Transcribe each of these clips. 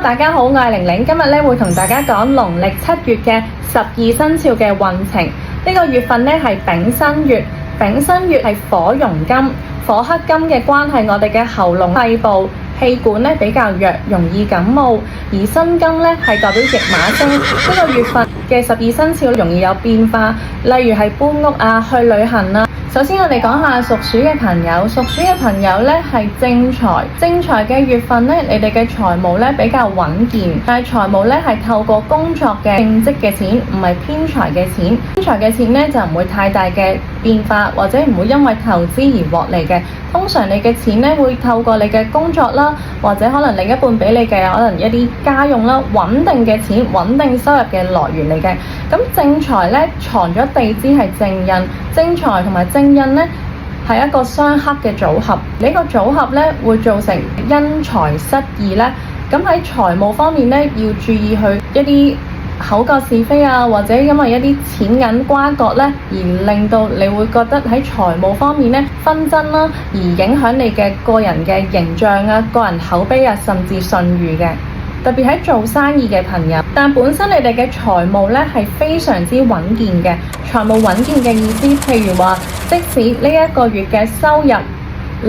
大家好，我係玲玲，今日咧會同大家講農曆7月嘅12生肖嘅運程。呢個月份咧係丙申月，丙申月係火融金，火克金嘅關係，我哋嘅喉嚨、肺部、氣管咧比較弱，容易感冒。而辛金咧係代表驛馬星，呢個月份嘅12生肖容易有變化，例如係搬屋啊、去旅行啊。首先我哋講下屬鼠嘅朋友，屬鼠嘅朋友咧係正財，正財嘅月份咧，你哋嘅財務咧比較穩健，但係財務咧係透過工作嘅正職嘅錢，唔係偏財嘅錢。偏財嘅錢咧就唔會太大嘅變化，或者唔會因為投資而獲利嘅。通常你嘅錢咧會透過你嘅工作啦，或者可能另一半俾你嘅可能一啲家用啦，穩定嘅錢、穩定收入嘅來源嚟嘅。咁正財咧藏咗地支係正印，正財同埋正印咧係一個相克嘅組合。呢個組合咧會造成因財失義咧。咁喺財務方面咧要注意去一啲口角是非啊，或者因為一啲錢銀瓜葛咧，而令到你會覺得喺財務方面咧紛爭啦，而影響你嘅個人嘅形象啊、個人口碑啊，甚至信譽嘅。特別喺做生意嘅朋友，但本身你哋嘅財務咧係非常之穩健嘅。財務穩健嘅意思，譬如話，即使呢一個月嘅收入，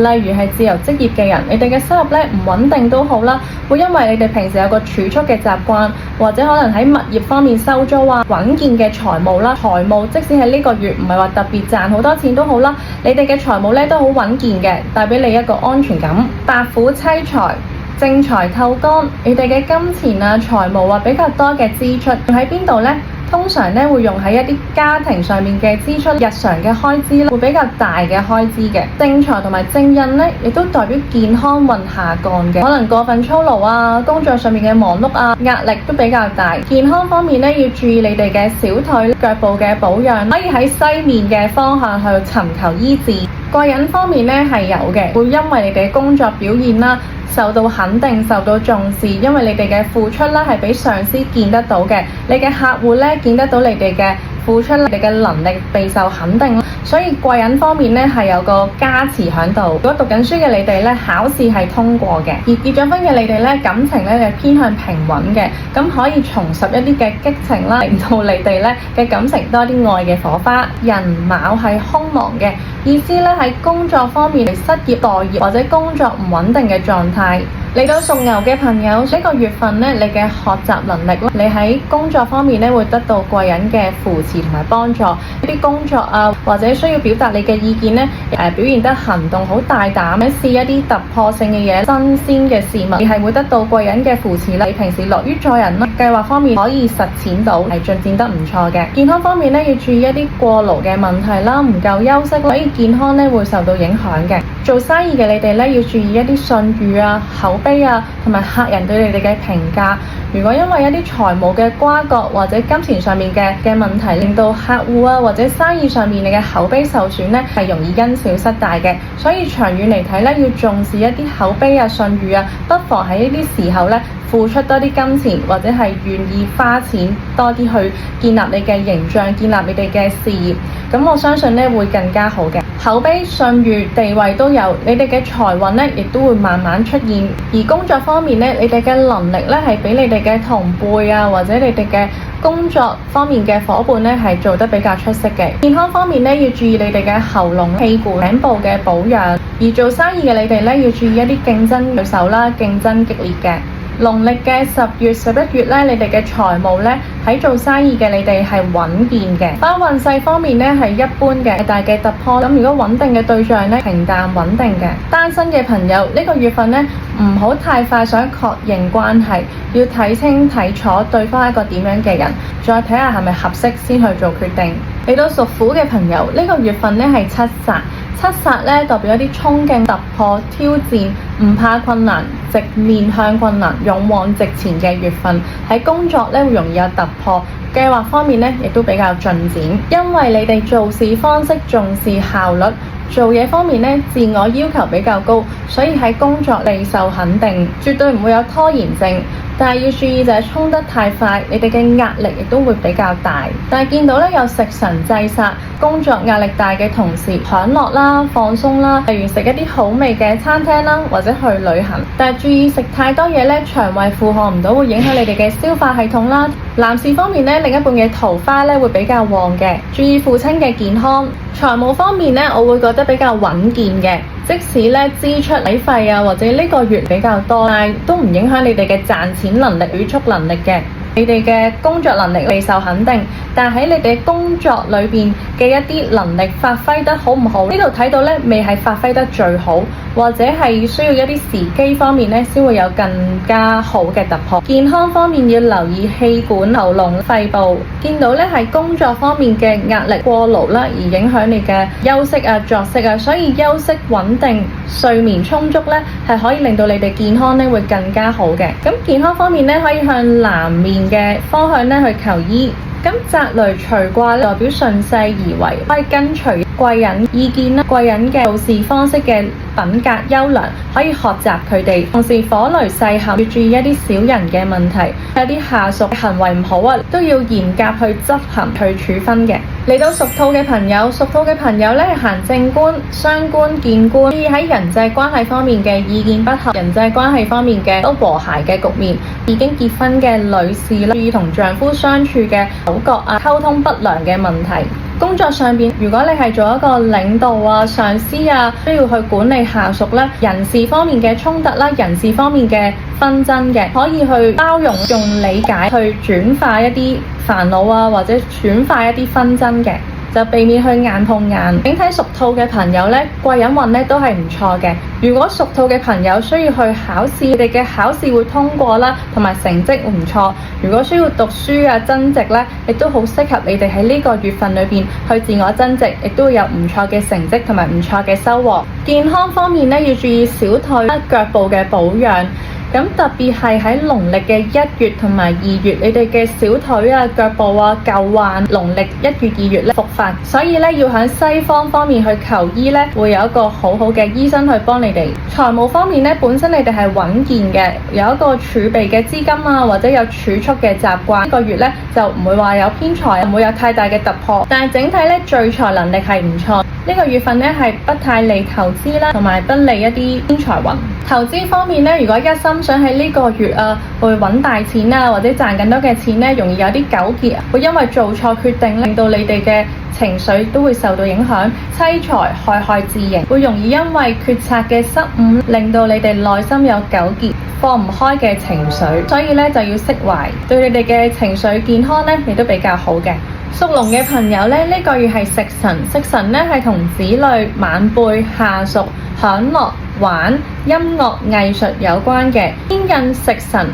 例如係自由職業嘅人，你哋嘅收入咧唔穩定都好啦，會因為你哋平時有個儲蓄嘅習慣，或者可能喺物業方面收租啊，穩健嘅財務啦，財務即使係呢個月唔係話特別賺好多錢都好啦，你哋嘅財務咧都好穩健嘅，帶俾你一個安全感。白虎妻財，正財透干，你哋嘅金錢啊、財務啊比較多嘅支出，用喺邊度呢？通常咧會用喺一啲家庭上面嘅支出、日常嘅開支咧，會比較大嘅開支嘅。正財同埋正印咧，亦都代表健康運下降嘅，可能過分操勞啊，工作上面嘅忙碌啊，壓力都比較大。健康方面咧，要注意你哋嘅小腿、腳部嘅保養，可以喺西面嘅方向去尋求醫治。貴人方面咧係有嘅，會因為你哋工作表現啦，受到肯定、受到重視，因為你哋嘅付出啦係俾上司見得到嘅，你嘅客戶咧見得到你哋嘅付出，你哋嘅能力備受肯定，所以貴人方面咧係有個加持喺度。如果讀緊書嘅你哋咧，考試係通過嘅；而結咗婚嘅你哋咧，感情咧係偏向平穩嘅，咁可以重拾一啲嘅激情啦，令到你哋咧嘅感情多啲愛嘅火花。人卯係空亡嘅意思咧，喺工作方面失業待業或者工作唔穩定嘅狀態。嚟到屬牛嘅朋友，呢個月份咧，你嘅學習能力，你喺工作方面咧會得到貴人嘅扶持同埋幫助。一啲工作啊，或者需要表達你嘅意見咧，表現得行動好大膽，試一啲突破性嘅嘢、新鮮嘅事物，你係會得到貴人嘅扶持啦。你平時樂於助人啦，計劃方面可以實踐到，係進展得唔錯嘅。健康方面咧，要注意一啲過勞嘅問題啦，唔夠休息，所以健康咧會受到影響嘅。做生意嘅你哋咧，要注意一啲信譽啊、口碑啊，同埋客人對你哋嘅評價。如果因為一啲財務嘅瓜葛或者金錢上面嘅問題，令到客戶啊或者生意上面你嘅口碑受損咧，係容易因小失大嘅。所以長遠嚟睇咧，要重視一啲口碑啊、信譽啊，不妨喺呢啲時候咧，付出多啲金錢，或者係願意花錢多啲去建立你嘅形象，建立你哋嘅事業。咁我相信咧會更加好嘅。口碑、信譽、地位都有，你哋嘅財運咧亦都會慢慢出現。而工作方面咧，你哋嘅能力咧係比你哋嘅同輩啊，或者你哋嘅工作方面嘅夥伴咧係做得比較出色嘅。健康方面咧，要注意你哋嘅喉嚨、氣管、頸部嘅保養。而做生意嘅你哋咧，要注意一啲競爭對手啦，競爭激烈嘅。農曆嘅10月、11月咧，你哋嘅財務咧喺做生意嘅你哋係穩健嘅。翻運勢方面咧係一般嘅，大嘅突破。咁如果穩定嘅對象咧，平淡穩定嘅。單身嘅朋友呢個月份咧，唔好太快想確認關係，要睇清睇楚對方係一個點樣嘅人，再睇下係咪合適先去做決定。嚟到屬虎嘅朋友，呢個月份咧係七煞。七煞咧代表一啲衝勁、突破、挑戰，唔怕困難，直面向困難，勇往直前嘅月份。喺工作咧會容易有突破，計劃方面咧亦都比較進展。因為你哋做事方式重視效率，做嘢方面咧自我要求比較高，所以喺工作備受肯定，絕對唔會有拖延症。但係要注意就係衝得太快，你哋嘅壓力亦都會比較大。但係見到咧有食神制煞，工作壓力大嘅同時享樂啦、放鬆啦，例如食一啲好味嘅餐廳啦，或者去旅行。但係注意食太多嘢咧，腸胃負荷唔到，會影響你哋嘅消化系統啦。男士方面咧，另一半嘅桃花咧會比較旺嘅，注意父親嘅健康。財務方面咧，我會覺得比較穩健嘅，即使咧支出使費啊，或者呢個月比較多，但係都唔影響你哋嘅賺錢能力、儲蓄能力嘅。你哋嘅工作能力備受肯定，但喺你哋工作裏邊嘅一啲能力發揮得好唔好？呢度睇到咧，未係發揮得最好，或者係需要一啲時機方面咧，先會有更加好嘅突破。健康方面要留意氣管、喉嚨、肺部。見到咧係工作方面嘅壓力過勞啦，而影響你嘅休息啊、作息啊，所以休息穩定、睡眠充足咧，係可以令到你哋健康咧會更加好嘅。咁健康方面咧，可以向南面嘅方向咧去求醫。咁澤雷隨卦代表順勢而為，可以跟隨貴人意見啦，貴人嘅做事方式嘅品格優良，可以學習佢哋。同時火雷細合，要注意一啲小人嘅問題，有啲下屬行為唔好啊，都要嚴格去執行去處分嘅。嚟到屬兔嘅朋友，屬兔嘅朋友咧行正官、傷官、見官，注意喺人際關係方面嘅意見不合，人際關係方面嘅都和諧嘅局面。已經結婚嘅女士啦，注意同丈夫相處嘅口角啊、溝通不良嘅問題。工作上邊，如果你係做一個領導啊、上司啊，需要去管理下屬咧，人事方面嘅衝突啦、人事方面嘅紛爭嘅，可以去包容、用理解去轉化一啲煩惱啊，或者轉化一啲紛爭嘅。就避免去硬碰硬。整體屬兔嘅朋友咧，貴人運咧都係唔錯嘅。如果屬兔嘅朋友需要去考試，你哋嘅考試會通過啦，同埋成績唔錯。如果需要讀書啊、增值咧，亦都好適合你哋喺呢個月份裏邊去自我增值，亦都會有唔錯嘅成績同埋唔錯嘅收穫。健康方面咧，要注意小腿啦、腳部嘅保養。咁特別係喺農曆嘅1月同埋2月，你哋嘅小腿啊、腳部啊舊患，農曆1月、2月咧復發，所以咧要喺西方面去求醫咧，會有一個好好嘅醫生去幫你哋。財務方面咧，本身你哋係穩健嘅，有一個儲備嘅資金啊，或者有儲蓄嘅習慣，呢個月咧就唔會話有偏財，唔會有太大嘅突破。但係整體咧聚財能力係唔錯。呢個月份咧係不太利投資啦，同埋不利一啲偏財運。投資方面咧，如果一心想喺呢個月去揾大錢啊，或者賺更多嘅錢咧，容易有啲糾結，會因為做錯決定令到你哋嘅情緒都會受到影響，妻財害自刑，會容易因為決策嘅失誤令到你哋內心有糾結、放唔開嘅情緒，所以咧就要釋懷，對你哋嘅情緒健康咧亦都比較好嘅。屬龍嘅朋友咧，呢個月係食神，食神咧係同子女、晚輩、下屬、享樂、玩、音樂、藝術有關嘅。偏印食神，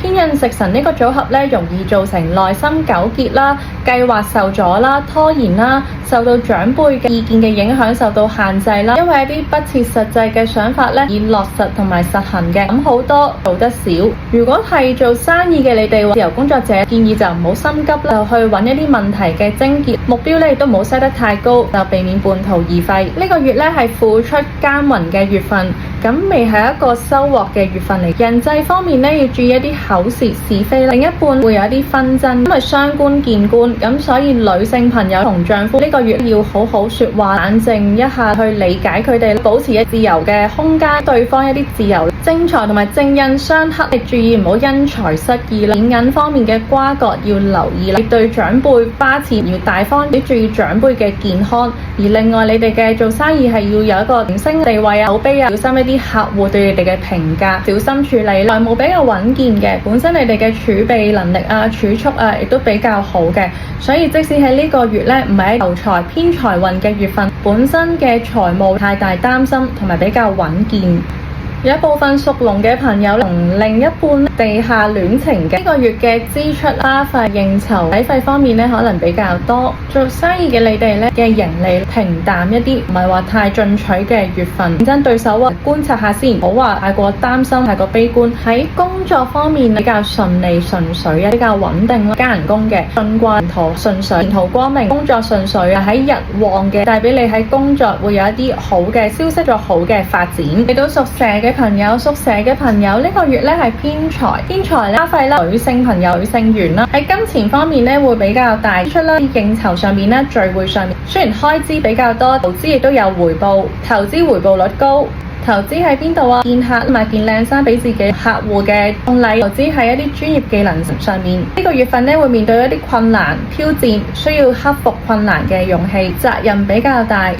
偏印食神呢個組合咧，容易造成內心糾結啦、計劃受阻啦、拖延啦，受到長輩嘅意見嘅影響，受到限制啦。因為一啲不切實際嘅想法咧，以落實同埋實行嘅，咁好多做得少。如果係做生意嘅你哋自由工作者，建議就唔好心急啦，就去揾一啲問題嘅症結，目標咧亦都唔好 set 得太高，就避免半途而廢。呢個月咧係付出耕耘嘅月份，咁未係一個收穫嘅月份嚟。人際方面咧要注意一啲口舌是非，另一半會有一啲紛爭，因為傷官見官，咁所以女性朋友同丈夫呢個月要好好說話，冷靜一下去理解佢哋，保持一自由嘅空間，對方一啲自由。正財同埋正印相克，你注意唔好因財失義啦。錢銀方面嘅瓜葛要留意啦，你對長輩花錢要大方，你注意長輩嘅健康。而另外你哋嘅做生意係要有一個明星地位啊、口碑啊，小心一啲客戶對你哋嘅評價，小心處理。財務比較穩健嘅，本身你哋嘅儲備能力啊、儲蓄啊，亦都比較好嘅，所以即使喺呢個月咧，唔係求財偏財運嘅月份，本身嘅財務太大擔心，同埋比較穩健。有一部分屬龍嘅朋友同另一半地下戀情嘅，呢個月嘅支出、花費、應酬、使費方面咧，可能比較多。做生意嘅你哋咧嘅盈利平淡一啲，唔係話太進取嘅月份。競爭對手觀察下先，唔好話太過擔心、太過悲觀。喺工作方面比較順利順水啊，比較穩定啦，加人工嘅，進關前途順水，前途光明，工作順水啊，喺日旺嘅，帶俾你喺工作會有一啲好嘅消息，做好嘅發展。嚟到屬蛇嘅朋友，屬蛇嘅朋友呢個月咧係偏財，偏財咧花費啦，女性朋友、女性緣啦，喺金錢方面咧會比較大出啦，應酬上面咧、聚會上面，雖然開支比較多，投資亦都有回報，投資回報率高。投資喺邊度啊？見客買件靚衫俾自己客戶嘅送禮，投資喺一啲專業技能上面。呢個月份咧會面對一啲困難挑戰，需要克服困難嘅勇氣，責任比較大。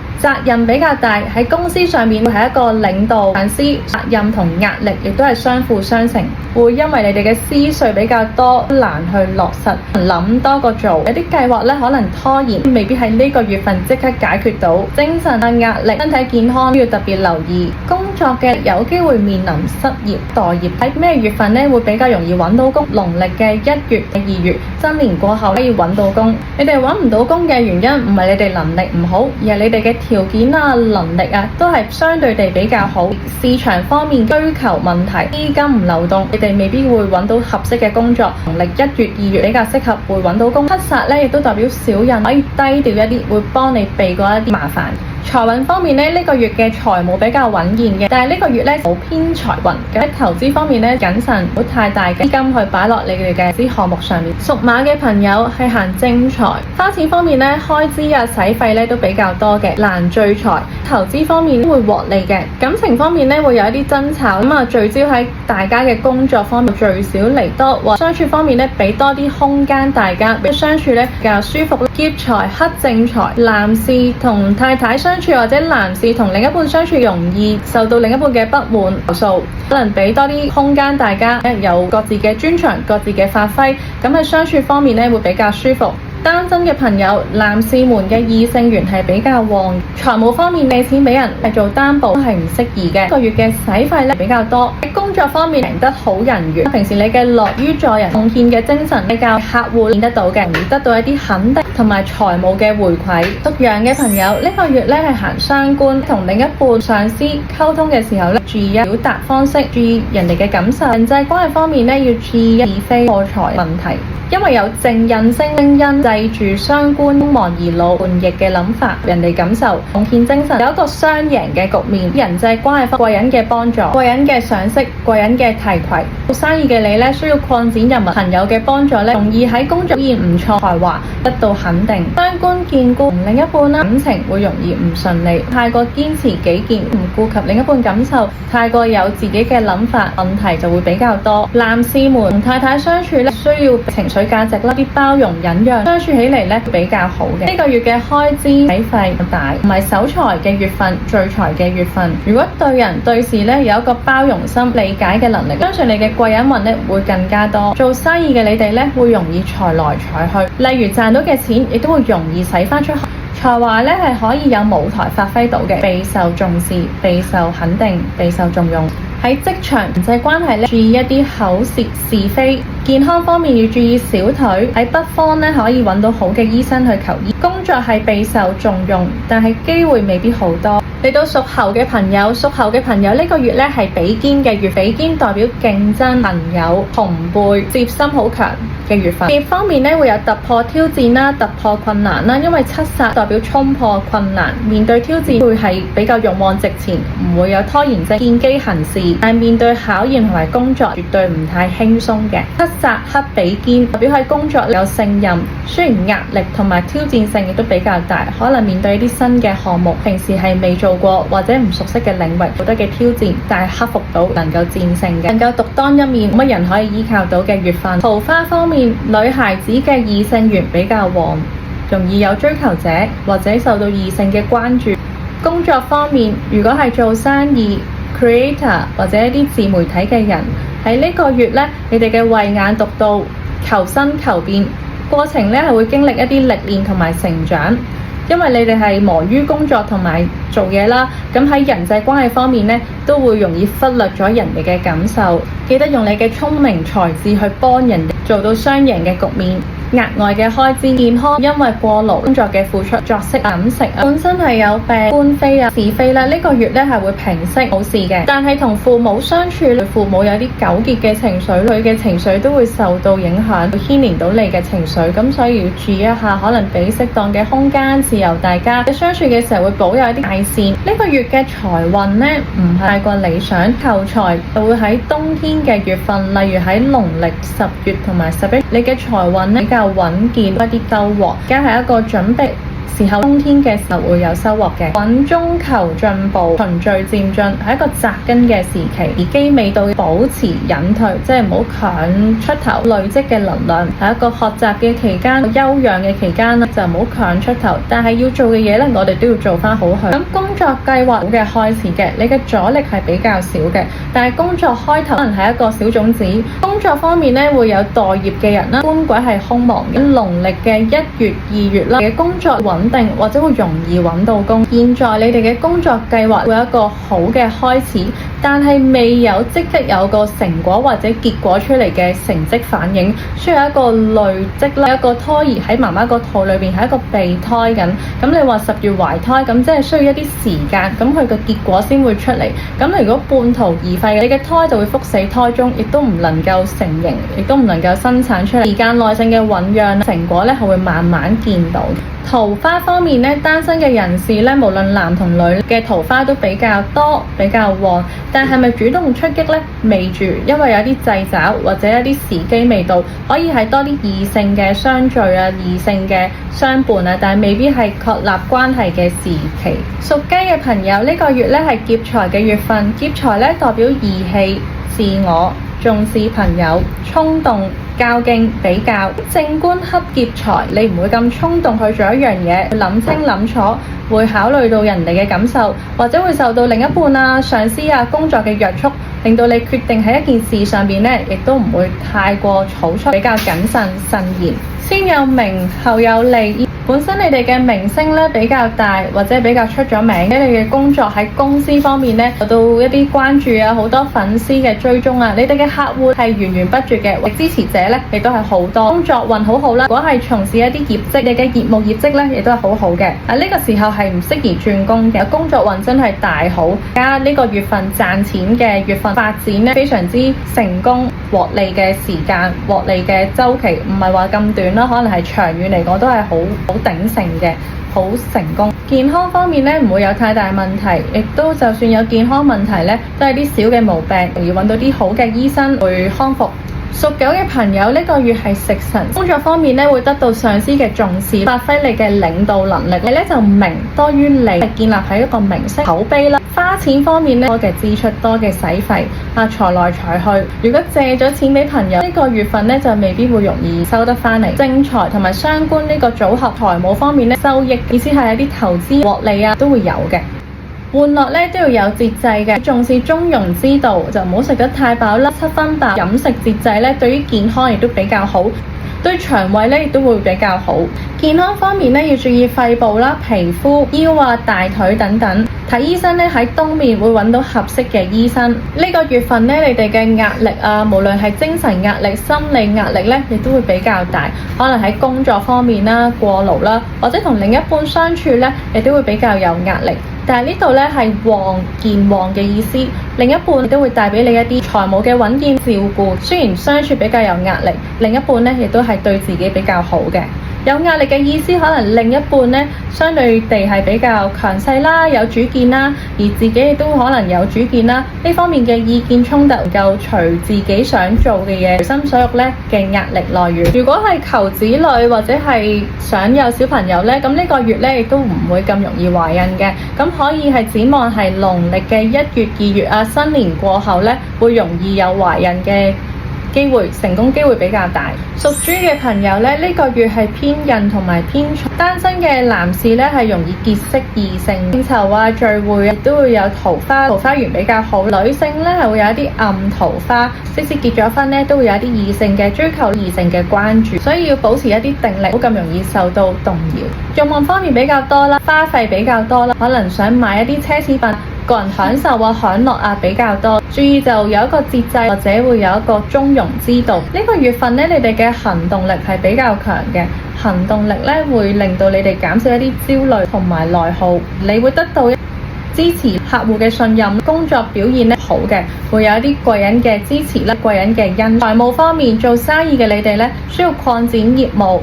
喺公司上面會係一個領導上司，責任同壓力亦都係相輔相成。會因為你哋嘅思緒比較多，難去落實，諗多過做。有啲計劃咧可能拖延，未必喺呢個月份即刻解決到。精神啊、壓力、身體健康都要特別留意。工作嘅有機會面臨失業、待業。喺咩月份咧會比較容易揾到工？農曆嘅1月、2月，新年過後咧要揾到工。你哋揾唔到工嘅原因唔係你哋能力唔好，而係你哋嘅條件啊、能力啊都係相對地比較好。市場方面需求問題，資金唔流動，你哋未必會揾到合適嘅工作。農曆1月、2月比較適合會揾到工。黑煞咧亦都代表小人，可以低調一啲，會幫你避過一啲麻煩。財運方面咧，呢個月嘅財務比較穩健嘅，但係呢個月咧冇偏財運。喺投資方面咧，謹慎，唔好太大嘅資金去擺落你哋嘅啲項目上面。屬馬嘅朋友係行正財，花錢方面咧，開支啊、使費咧都比較多嘅，難聚財。投資方面會獲利嘅，感情方面咧會有一啲爭吵，咁啊聚焦喺大家嘅工作方面，聚少離多。或相處方面咧，俾多啲空間大家，俾相處咧比較舒服。劫財克正財，男士同太太相處或者男士同另一半相處容易受到另一半嘅不滿投訴，可能俾多啲空間大家，有各自嘅專長、各自嘅發揮，咁喺相處方面咧會比較舒服。單身嘅朋友，男士們嘅異性緣係比較旺。財務方面，借錢俾人係做擔保都係唔適宜嘅。一個月嘅使費咧比較多。喺工作方面，贏得好人緣。平時你嘅樂於助人、奉獻嘅精神比較客戶見得到嘅，容易得到一啲肯定同埋財務嘅回饋。屬羊嘅朋友，呢個月咧係行傷官，同另一半、上司溝通嘅時候咧，注意表達方式，注意人哋嘅感受。人際關係方面咧，要注意是非破財問題。因為有正印星制住傷官，鋒芒而露叛逆嘅諗法，人哋感受奉獻精神，有一個雙贏嘅局面。人際關係貴人嘅幫助、貴人嘅賞識、貴人嘅提攜。做生意嘅你咧，需要擴展人脈，朋友嘅幫助咧，容易喺工作表現唔錯，才華得到肯定。傷官見官同另一半啦，感情會容易唔順利，太過堅持己見，唔顧及另一半感受，太過有自己嘅諗法，問題就會比較多。男士們同太太相處咧，需要情緒價值啦，啲包容忍讓，相處起嚟咧比較好嘅。呢個月嘅開支使費大，唔係守財嘅月份，聚財嘅月份。如果對人對事咧有一個包容心、理解嘅能力，相信你嘅貴人運咧會更加多。做生意嘅你哋咧會容易財來財去，例如賺到嘅錢亦都會容易使翻出去。才華咧係可以有舞台發揮到嘅，備受重視、備受肯定、備受重用。喺職場人際關係咧，注意一啲口舌是非。健康方面要注意小腿。喺北方咧可以揾到好嘅醫生去求醫。工作係備受重用，但係機會未必好多。嚟到屬猴嘅朋友，屬猴嘅朋友呢個月咧係比肩嘅月，比肩代表競爭、朋友、同輩、接心好強嘅月份。事業方面咧會有突破挑戰啦、突破困難啦，因為七殺代表衝破困難，面對挑戰會係比較勇往直前，唔會有拖延症，見機行事。但面對考驗同埋工作絕對唔太輕鬆嘅。七殺克比肩代表喺工作有勝任，雖然壓力同埋挑戰性亦都比較大，可能面對一啲新嘅項目，平時係未做過或者唔熟悉嘅領域，好多嘅挑戰，但係克服到，能夠戰勝嘅，能夠獨當一面，冇乜人可以依靠到嘅月份。桃花方面，女孩子嘅異性緣比較旺，容易有追求者或者受到異性嘅關注。工作方面，如果係做生意、creator 或者一啲自媒體嘅人，喺呢個月咧，你哋嘅慧眼獨到，求新求變，過程咧係會經歷一啲歷練同埋成長。因為你哋係忙於工作同埋做嘢啦，咁喺人際關係方面咧，都會容易忽略咗人哋嘅感受。記得用你嘅聰明才智去幫人哋做到雙贏嘅局面。額外嘅開支。健康因為過勞工作嘅付出、作息、飲食本身係有病、官非啊、是非啦，呢個月咧係會平息冇事嘅。但係同父母相處，父母有啲糾結嘅情緒，佢嘅情緒都會受到影響，會牽連到你嘅情緒，咁所以要注意一下，可能俾適當嘅空間自由大家相處嘅時候會保有一啲界線。呢個月嘅財運咧唔係太過理想，求財就會喺冬天嘅月份，例如喺農曆10月同埋11月，你嘅財運咧比較穩健，一啲收穫，而家係一個準備時候，冬天嘅時候會有收穫嘅。穩中求進步，循序漸進，係一個扎根嘅時期，而機未到保持隱退，即係唔好強出頭，累積嘅能量係一個學習嘅期間，休養嘅期間就唔好強出頭。但係要做嘅嘢咧，我哋都要做翻好佢。咁工作計劃好嘅開始嘅，你嘅阻力係比較少嘅，但係工作開頭可能係一個小種子。工作方面咧會有待業嘅人啦，官鬼係空亡嘅。農曆嘅1月、2月啦，你嘅工作穩定或者會容易揾到工。現在你哋嘅工作計劃會有一個好嘅開始，但係未有即刻有個成果或者結果出嚟嘅成績反映，需要一個累積啦。一個胎兒喺媽媽個肚裏邊係一個備胎緊，咁你話10月懷胎，咁即係需要一啲時間，咁佢個結果先會出嚟。咁你如果半途而廢，你嘅胎就會腹死胎中，亦都唔能夠成形，亦都唔能夠生產出嚟。時間耐性嘅醞釀，成果咧係會慢慢見到。桃花方面咧，單身嘅人士咧，無論男同女嘅桃花都比較多、比較旺，但係咪主動出擊咧？未住，因為有啲掣肘或者一啲時機未到，可以係多啲異性嘅相聚啊、異性嘅相伴啊，但係未必係確立關係嘅時期。屬雞嘅朋友，呢個月咧係劫財嘅月份，劫財咧代表義氣、自我、重視朋友、衝動、較勁、比較。正官克劫財，你唔會咁衝動去做一樣嘢，會諗清諗楚，會考慮到人哋嘅感受，或者會受到另一半啊、上司啊、工作嘅約束，令到你決定喺一件事上邊咧，亦都唔會太過草率，比較謹慎慎言。先有名後有利，本身你哋嘅名聲咧比較大，或者比較出咗名，你哋嘅工作喺公司方面咧受到一啲關注啊，好多粉絲嘅追蹤啊，你哋嘅客戶係源源不絕嘅，支持者咧亦都係好多，工作運好好啦。如果係從事一啲業績，你嘅業務業績咧亦都係好好嘅。呢個時候係唔適宜轉工嘅，工作運真係大好。而家呢個月份賺錢嘅月份，發展咧非常之成功，獲利嘅時間、獲利嘅週期唔係話咁短啦，可能係長遠嚟講都係好鼎盛嘅，好成功。健康方面咧唔會有太大問題，亦都就算有健康問題咧，都係啲小嘅毛病，容易揾到啲好嘅醫生會康復。屬狗嘅朋友，呢個月係食神，工作方面咧會得到上司嘅重視，發揮你嘅領導能力。你咧就名多於利，係建立喺一個名聲口碑啦。花錢方面咧多嘅支出，多嘅使費，財來財去。如果借咗錢俾朋友，呢個月份咧就未必會容易收得翻嚟。正財同埋傷官呢個組合，財務方面咧收益，意思係一啲投資獲利啊都會有嘅。玩樂咧都要有節制嘅，重視中庸之道，就唔好食得太飽啦。7分飽，飲食節制咧，對於健康亦都比較好，對腸胃咧亦都會比較好。健康方面咧要注意肺部啦、皮膚、腰啊、大腿等等。睇醫生咧喺東面會揾到合適嘅醫生。呢個月份咧你哋嘅壓力啊，無論係精神壓力、心理壓力咧，亦都會比較大。可能喺工作方面啦、過勞啦，或者同另一半相處咧，亦都會比較有壓力。但係呢度咧係旺健旺嘅意思，另一半亦都會帶俾你一啲財務嘅穩健照顧。雖然相處比較有壓力，另一半咧亦都係對自己比較好嘅。有壓力嘅意思，可能另一半咧相對地係比較強勢啦，有主見啦，而自己亦都可能有主見啦。呢方面嘅意見衝突，能夠隨自己想做嘅嘢，隨心所欲咧嘅壓力來源。如果係求子女或者係想有小朋友咧，咁呢個月咧亦都唔會咁容易懷孕嘅。咁可以係展望係農曆嘅1月、2月啊，新年過後咧會容易有懷孕嘅機會，成功機會比較大。屬豬嘅朋友咧，呢個月係偏印同埋偏財。單身嘅男士咧係容易結識異性，應酬啊、聚會啊都會有桃花，桃花緣比較好。女性咧係會有一啲暗桃花，即使結咗婚咧都會有一啲異性嘅追求、異性嘅關注，所以要保持一啲定力，唔好咁容易受到動搖。慾望方面比較多啦，花費比較多啦，可能想買一啲奢侈品，個人享受啊、享樂啊比較多。注意就有一個節制，或者會有一個中庸之道。呢個月份咧，你哋嘅行動力係比較強嘅，行動力咧會令到你哋減少一啲焦慮同埋內耗，你會得到支持客戶嘅信任，工作表現咧好嘅，會有一啲貴人嘅支持啦，貴人嘅恩。財務方面，做生意嘅你哋咧需要擴展業務，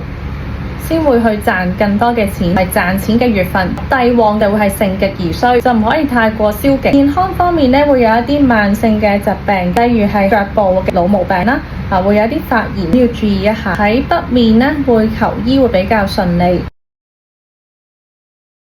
先會去賺更多嘅錢，係賺錢嘅月份。帝旺就會係盛極而衰，就唔可以太過消極。健康方面咧，會有一啲慢性嘅疾病，例如係腳部嘅腦毛病啦，會有一啲發炎要注意一下。喺北面咧會求醫會比較順利。